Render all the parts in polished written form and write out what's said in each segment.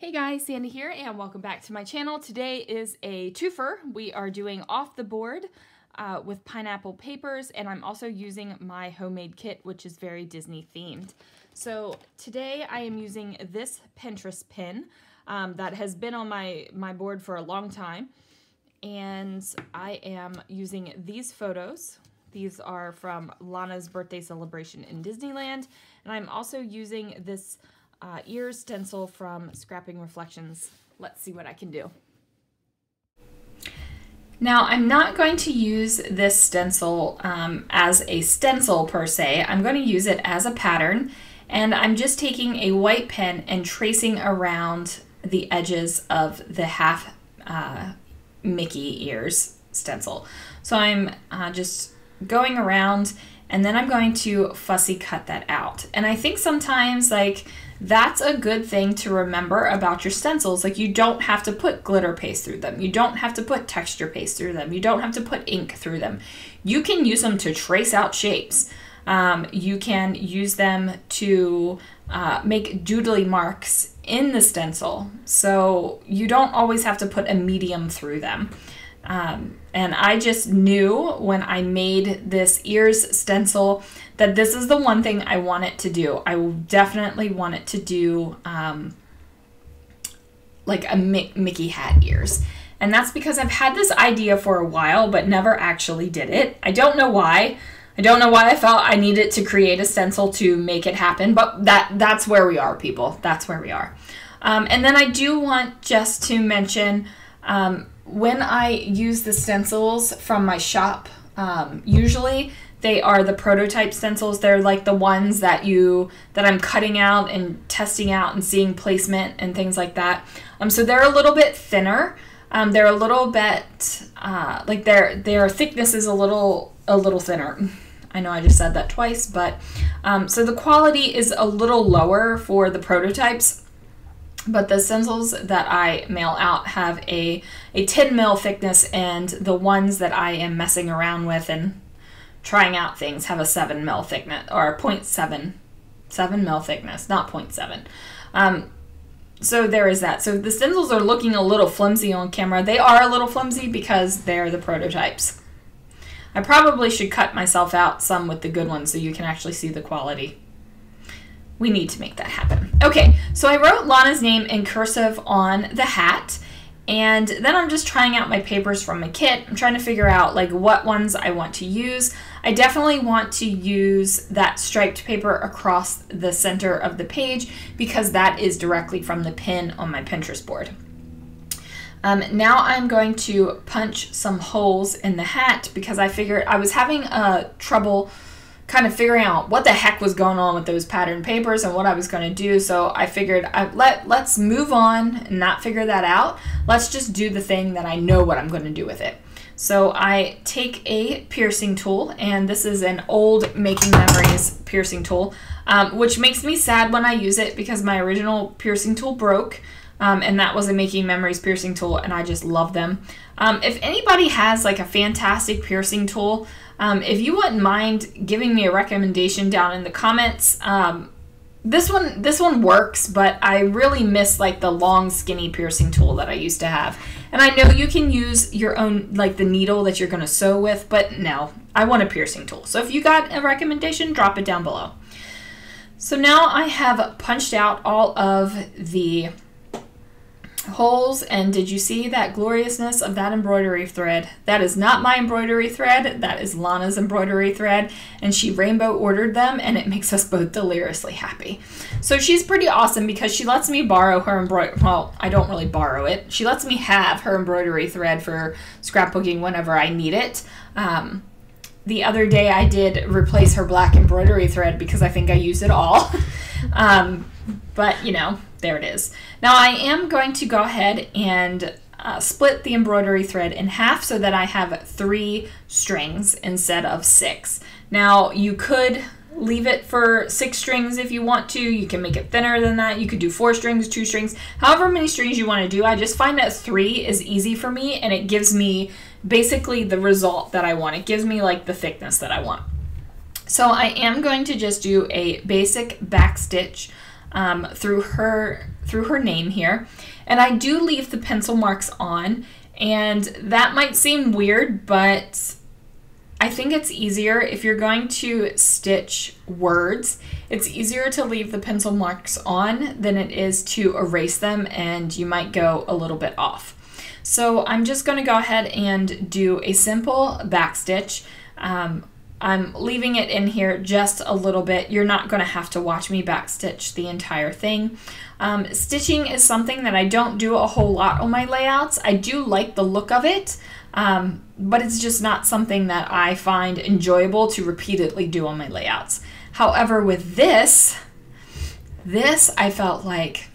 Hey guys, Sandy here and welcome back to my channel. Today is a twofer. We are doing off the board with pineapple papers, and I'm also using my homemade kit, which is very Disney themed. So today I am using this Pinterest pin that has been on my board for a long time, and I am using these photos. These are from Lanah's birthday celebration in Disneyland, and I'm also using this Ears Stencil from Scrapping Reflections. Let's see what I can do. Now, I'm not going to use this stencil as a stencil per se. I'm going to use it as a pattern, and I'm just taking a white pen and tracing around the edges of the half Mickey ears stencil. So I'm just going around, and then I'm going to fussy cut that out. And I think sometimes, like, that's a good thing to remember about your stencils. Like, you don't have to put glitter paste through them. You don't have to put texture paste through them. You don't have to put ink through them. You can use them to trace out shapes. You can use them to make doodly marks in the stencil. So you don't always have to put a medium through them. And I just knew when I made this ears stencil that this is the one thing I want it to do. I definitely want it to do like a Mickey hat ears. And that's because I've had this idea for a while, but never actually did it. I don't know why. I don't know why I felt I needed to create a stencil to make it happen, but that's where we are, people. That's where we are. And then I do want just to mention, when I use the stencils from my shop, usually they are the prototype stencils. They're like the ones that I'm cutting out and testing out and seeing placement and things like that. So they're a little bit thinner. They're a little bit like their thickness is a little thinner. I know I just said that twice, but so the quality is a little lower for the prototypes. But the stencils that I mail out have a 10 mil thickness, and the ones that I am messing around with and trying out things have a 7 mil thickness, or 0.7 mil thickness, not 0.7. So there is that. So the stencils are looking a little flimsy on camera. They are a little flimsy because they're the prototypes. I probably should cut myself out some with the good ones so you can actually see the quality. We need to make that happen. Okay, so I wrote Lanah's name in cursive on the hat, and then I'm just trying out my papers from my kit. I'm trying to figure out like what ones I want to use. I definitely want to use that striped paper across the center of the page because that is directly from the pin on my Pinterest board. Now I'm going to punch some holes in the hat because I figured I was having trouble kind of figuring out what the heck was going on with those pattern papers and what I was going to do. So I figured let's move on and not figure that out. Let's just do the thing that I know what I'm going to do with it. So I take a piercing tool, and this is an old Making Memories piercing tool, which makes me sad when I use it because my original piercing tool broke, and that was a Making Memories piercing tool, and I just love them. If anybody has like a fantastic piercing tool, if you wouldn't mind giving me a recommendation down in the comments. This one works, but I really miss like the long skinny piercing tool that I used to have. And I know you can use your own, like the needle that you're going to sew with, but no, I want a piercing tool. So if you got a recommendation, drop it down below. So now I have punched out all of the holes, and did you see that gloriousness of that embroidery thread? That is not my embroidery thread, that is Lanah's embroidery thread, and she rainbow ordered them, and it makes us both deliriously happy. So she's pretty awesome because she lets me borrow her embroidery, well, I don't really borrow it, she lets me have her embroidery thread for scrapbooking whenever I need it. The other day I did replace her black embroidery thread because I think I used it all. But you know, there it is. Now I am going to go ahead and split the embroidery thread in half so that I have 3 strings instead of 6. Now you could leave it for 6 strings if you want to. You can make it thinner than that. You could do 4 strings, 2 strings, however many strings you want to do. I just find that 3 is easy for me, and it gives me basically the result that I want. It gives me like the thickness that I want. So I am going to just do a basic back stitch through her name here. And I do leave the pencil marks on, and that might seem weird, but I think it's easier if you're going to stitch words. It's easier to leave the pencil marks on than it is to erase them, and you might go a little bit off. So I'm just going to go ahead and do a simple back stitch. I'm leaving it in here just a little bit. You're not going to have to watch me back stitch the entire thing. Stitching is something that I don't do a whole lot on my layouts. I do like the look of it, but it's just not something that I find enjoyable to repeatedly do on my layouts. However, with this I felt like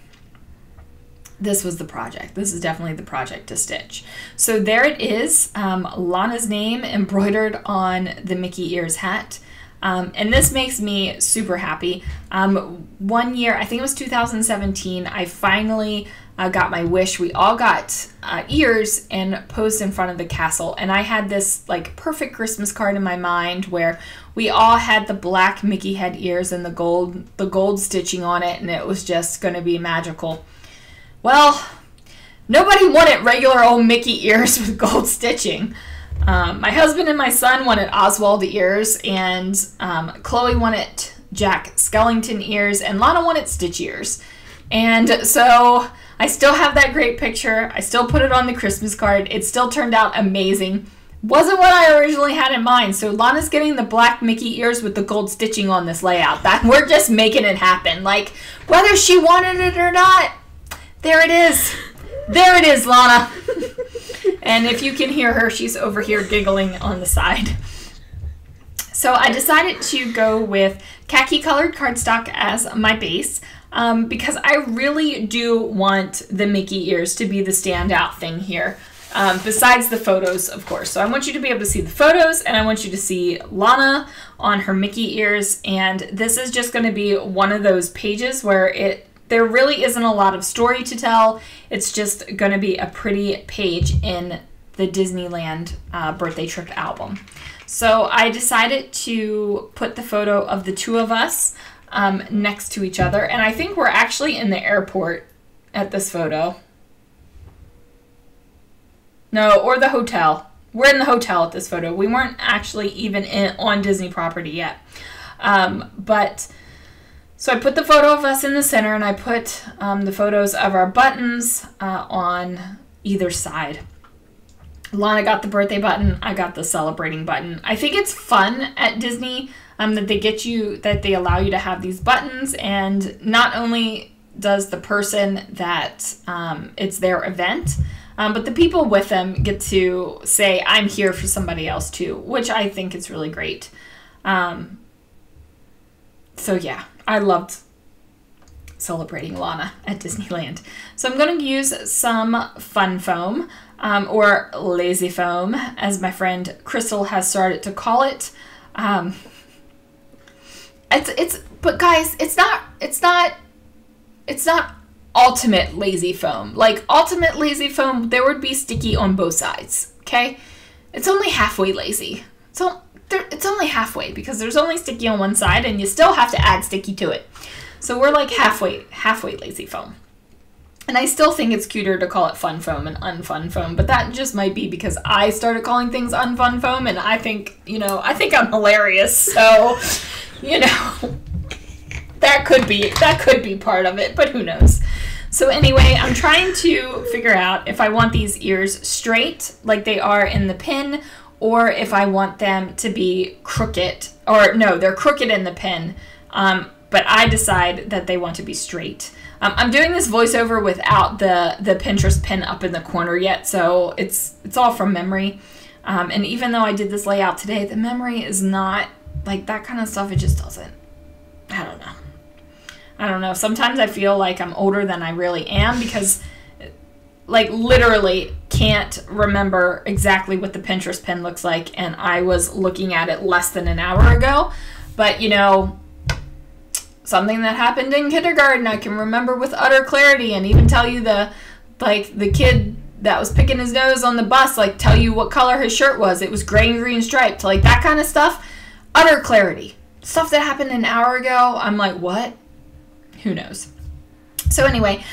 this was the project. This is definitely the project to stitch. So there it is, Lanah's name embroidered on the Mickey Ears hat. And this makes me super happy. One year, I think it was 2017, I finally got my wish. We all got ears and posed in front of the castle. And I had this like perfect Christmas card in my mind where we all had the black Mickey head ears and the gold stitching on it, and it was just going to be magical. Well, nobody wanted regular old Mickey ears with gold stitching. My husband and my son wanted Oswald ears, and Chloe wanted Jack Skellington ears, and Lanah wanted Stitch ears. And so I still have that great picture. I still put it on the Christmas card. It still turned out amazing. Wasn't what I originally had in mind. So Lanah's getting the black Mickey ears with the gold stitching on this layout. We're just making it happen. Like, whether she wanted it or not, there it is. There it is, Lanah. And if you can hear her, she's over here giggling on the side. So I decided to go with khaki colored cardstock as my base because I really do want the Mickey ears to be the standout thing here, besides the photos, of course. So I want you to be able to see the photos, and I want you to see Lanah on her Mickey ears. And this is just going to be one of those pages where there really isn't a lot of story to tell. It's just going to be a pretty page in the Disneyland birthday trip album. So I decided to put the photo of the two of us next to each other. And I think we're actually in the airport at this photo. No, or the hotel. We're in the hotel at this photo. We weren't actually even on Disney property yet. So I put the photo of us in the center, and I put the photos of our buttons on either side. Lanah got the birthday button. I got the celebrating button. I think it's fun at Disney that they allow you to have these buttons, and not only does the person that it's their event, but the people with them get to say, I'm here for somebody else too, which I think is really great. So yeah, I loved celebrating Lanah at Disneyland. So I'm going to use some fun foam, or lazy foam, as my friend Crystal has started to call it. But guys, it's not ultimate lazy foam. Like ultimate lazy foam, there would be sticky on both sides. Okay, it's only halfway lazy. So it's only halfway, because there's only sticky on one side, and you still have to add sticky to it. So we're like halfway lazy foam. And I still think it's cuter to call it fun foam and unfun foam, but that just might be because I started calling things unfun foam, and I think I'm hilarious. So, that could be part of it, but who knows. So anyway, I'm trying to figure out if I want these ears straight like they are in the pin, or if I want them to be crooked. Or no, they're crooked in the pin, but I decide that they want to be straight. I'm doing this voiceover without the Pinterest pin up in the corner yet, so it's all from memory. And even though I did this layout today, the memory is not like that kind of stuff. It just doesn't. I don't know. Sometimes I feel like I'm older than I really am, because like literally can't remember exactly what the Pinterest pin looks like, and I was looking at it less than an hour ago. But something that happened in kindergarten I can remember with utter clarity, and even tell you the kid that was picking his nose on the bus, like tell you what color his shirt was. It was gray and green striped, like that kind of stuff. Utter clarity. Stuff that happened an hour ago, I'm like, what? who knows? So anyway,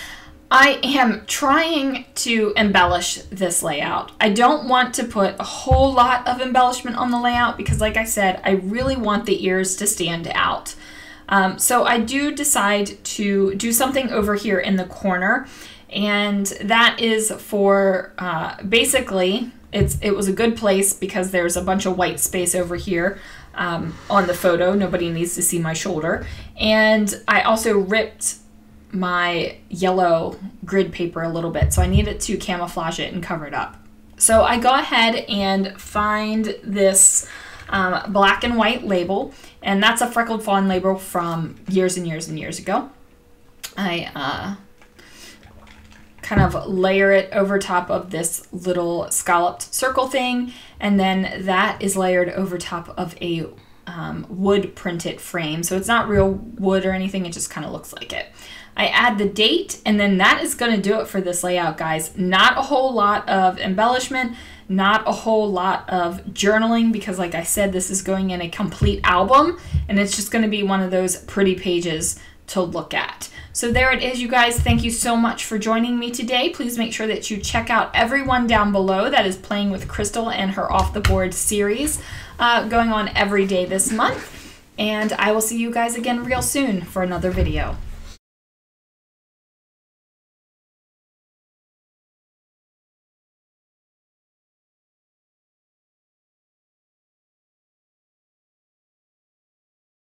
I am trying to embellish this layout. I don't want to put a whole lot of embellishment on the layout because, like I said, I really want the ears to stand out. So I do decide to do something over here in the corner, and that is for basically, it was a good place because there's a bunch of white space over here on the photo. Nobody needs to see my shoulder. And I also ripped my yellow grid paper a little bit, so I needed to camouflage it and cover it up. So I go ahead and find this black and white label, and that's a Freckled Fawn label from years and years and years ago. I kind of layer it over top of this little scalloped circle thing, and then that is layered over top of a wood printed frame. So it's not real wood or anything, it just kind of looks like it. I add the date, and then that is going to do it for this layout, guys. Not a whole lot of embellishment, not a whole lot of journaling, because like I said, this is going in a complete album, and it's just going to be one of those pretty pages to look at. So there it is, you guys. Thank you so much for joining me today. Please make sure that you check out everyone down below that is playing with Crystal and her Off the Board series going on every day this month. And I will see you guys again real soon for another video.